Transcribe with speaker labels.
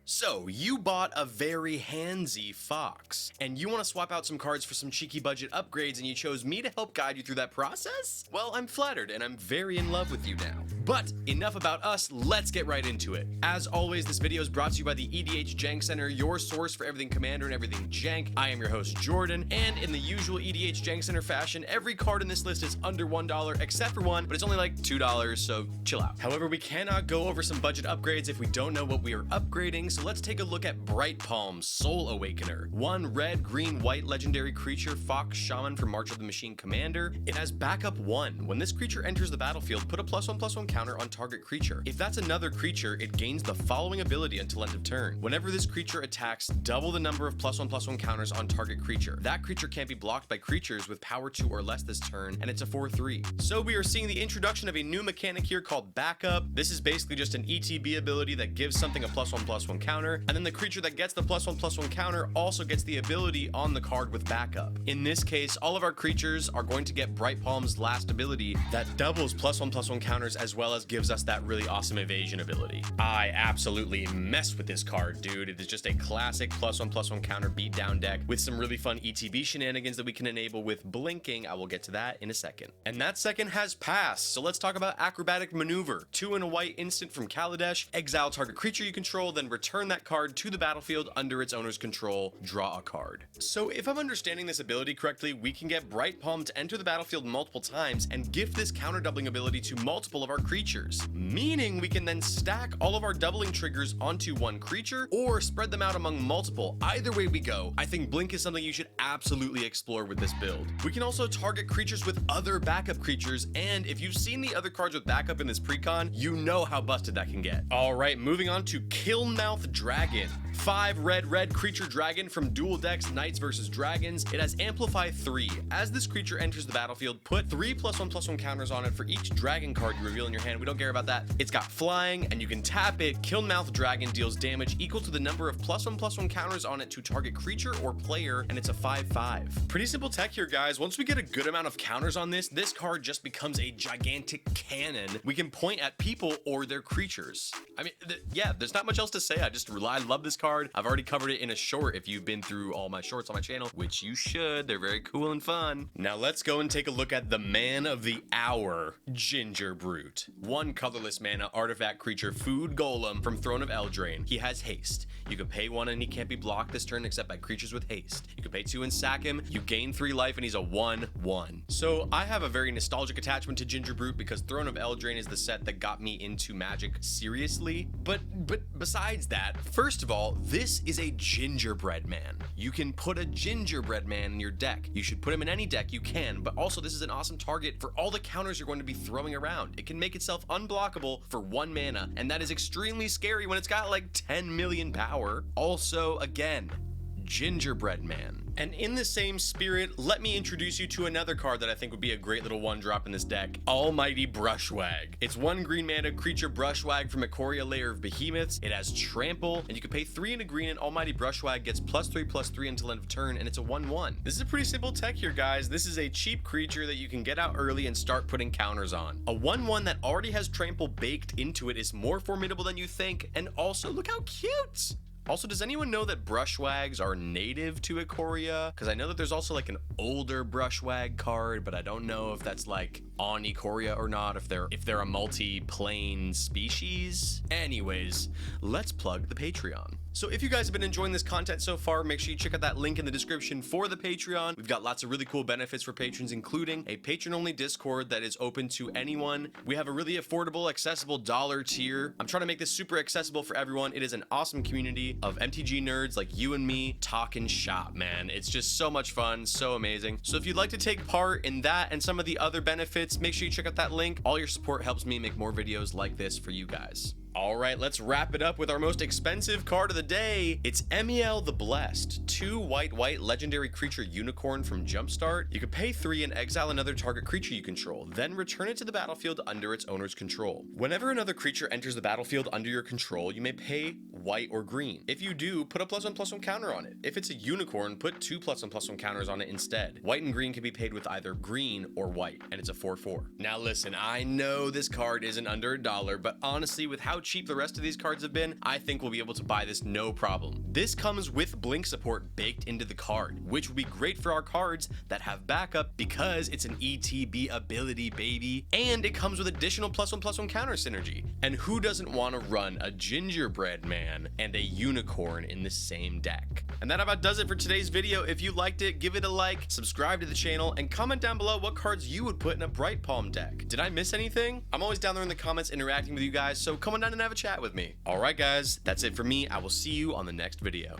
Speaker 1: So, you bought a very handsy fox, and you want to swap out some cards for some cheeky budget upgrades, and you chose me to help guide you through that process? Well, I'm flattered, and I'm very in love with you now. But enough about us, let's get right into it. As always, this video is brought to you by the EDH Jank Center, your source for everything Commander and everything Jank. I am your host, Jordan, and in the usual EDH Jank Center fashion, every card in this list is under $1, except for one, but it's only like $2, so chill out. However, we cannot go over some budget upgrades if we don't know what we are upgrading, so let's take a look at BrightPalm's Soul Awakener. One red, green, white legendary creature, Fox Shaman for March of the Machine Commander. It has backup 1. When this creature enters the battlefield, put a +1/+1 counter on target creature. If that's another creature, it gains the following ability until end of turn. Whenever this creature attacks, double the number of +1/+1 counters on target creature. That creature can't be blocked by creatures with power 2 or less this turn, and it's a 4/3. So we are seeing the introduction of a new mechanic here called backup. This is basically just an ETB ability that gives something a +1/+1 counter, and then the creature that gets the +1/+1 counter also gets the ability on the card with backup. In this case, all of our creatures are going to get BrightPalm's last ability that doubles +1/+1 counters as well as gives us that really awesome evasion ability. I absolutely mess with this card, dude. It is just a classic +1/+1 counter beatdown deck with some really fun ETB shenanigans that we can enable with blinking. I will get to that in a second. And that second has passed, so let's talk about Acrobatic Maneuver. 2 and a white instant from Kaladesh. Exile target creature you control, then return that card to the battlefield under its owner's control. Draw a card. So if I'm understanding this ability correctly, we can get BrightPalm to enter the battlefield multiple times and gift this counter doubling ability to multiple of our creatures. Meaning we can then stack all of our doubling triggers onto one creature or spread them out among multiple. Either way we go, I think Blink is something you should absolutely explore with this build. We can also target creatures with other backup creatures, and if you've seen the other cards with backup in this precon, you know how busted that can get. Alright, moving on to KillMouth Dragon. 5 red creature dragon from dual decks Knights vs Dragons. It has Amplify 3. As this creature enters the battlefield, put 3 +1/+1 counters on it for each dragon card you reveal in your hand. We don't care about that. It's got flying, and you can tap it. KillMouth Dragon deals damage equal to the number of +1/+1 counters on it to target creature or player, and it's a 5/5. Pretty simple tech here, guys. Once we get a good amount of counters on this card just becomes a gigantic cannon we can point at people or their creatures. I mean, yeah, there's not much else to say. I love this card. I've already covered it in a short if you've been through all my shorts on my channel, which you should. They're very cool and fun. Now let's go and take a look at the man of the hour, Ginger Brute. 1 colorless mana artifact creature, food golem from Throne of Eldraine. He has haste. You can pay 1 and he can't be blocked this turn except by creatures with haste. You can pay 2 and sack him. You gain 3 life and he's a 1/1. So I have a very nostalgic attachment to Ginger Brute because Throne of Eldraine is the set that got me into Magic seriously. But besides that, first of all, this is a gingerbread man. You can put a gingerbread man in your deck. You should put him in any deck you can, but also this is an awesome target for all the counters you're going to be throwing around. It can make itself unblockable for 1 mana, and that is extremely scary when it's got like 10 million power. Also, again, Gingerbread Man. And in the same spirit, let me introduce you to another card that I think would be a great little 1-drop in this deck, Almighty Brushwag. It's 1 green mana creature Brushwag from Ikoria Lair of Behemoths. It has Trample, and you can pay 3 and a green, and Almighty Brushwag gets +3/+3 until end of turn, and it's a 1/1. This is a pretty simple tech here, guys. This is a cheap creature that you can get out early and start putting counters on. A 1/1 that already has Trample baked into it is more formidable than you think, and also look how cute! Also, does anyone know that Brushwags are native to Ikoria? Because I know that there's also like an older Brushwag card, but I don't know if that's like on Ikoria or not, if they're a multi-plane species. Anyways, let's plug the Patreon. So if you guys have been enjoying this content so far, make sure you check out that link in the description for the Patreon. We've got lots of really cool benefits for patrons, including a patron-only Discord that is open to anyone. We have a really affordable, accessible $1 tier. I'm trying to make this super accessible for everyone. It is an awesome community of MTG nerds like you and me talking shop, man. It's just so much fun, so amazing. So if you'd like to take part in that and some of the other benefits, make sure you check out that link. All your support helps me make more videos like this for you guys. All right, let's wrap it up with our most expensive card of the day. It's Emiel the Blessed, 2 white legendary creature unicorn from Jumpstart. You can pay 3 and exile another target creature you control, then return it to the battlefield under its owner's control. Whenever another creature enters the battlefield under your control, you may pay white or green. If you do, put a +1/+1 counter on it. If it's a unicorn, put 2 +1/+1 counters on it instead. White and green can be paid with either green or white, and it's a 4/4. Now listen, I know this card isn't under $1, but honestly, with how cheap the rest of these cards have been, I think we'll be able to buy this no problem. This comes with blink support baked into the card, which will be great for our cards that have backup because it's an ETB ability, baby. And it comes with additional +1/+1 counter synergy. And who doesn't want to run a gingerbread man and a unicorn in the same deck? And that about does it for today's video. If you liked it, give it a like, subscribe to the channel, and comment down below what cards you would put in a BrightPalm deck. Did I miss anything? I'm always down there in the comments interacting with you guys, so come on down and have a chat with me. Alright guys, that's it for me. I will see you on the next video.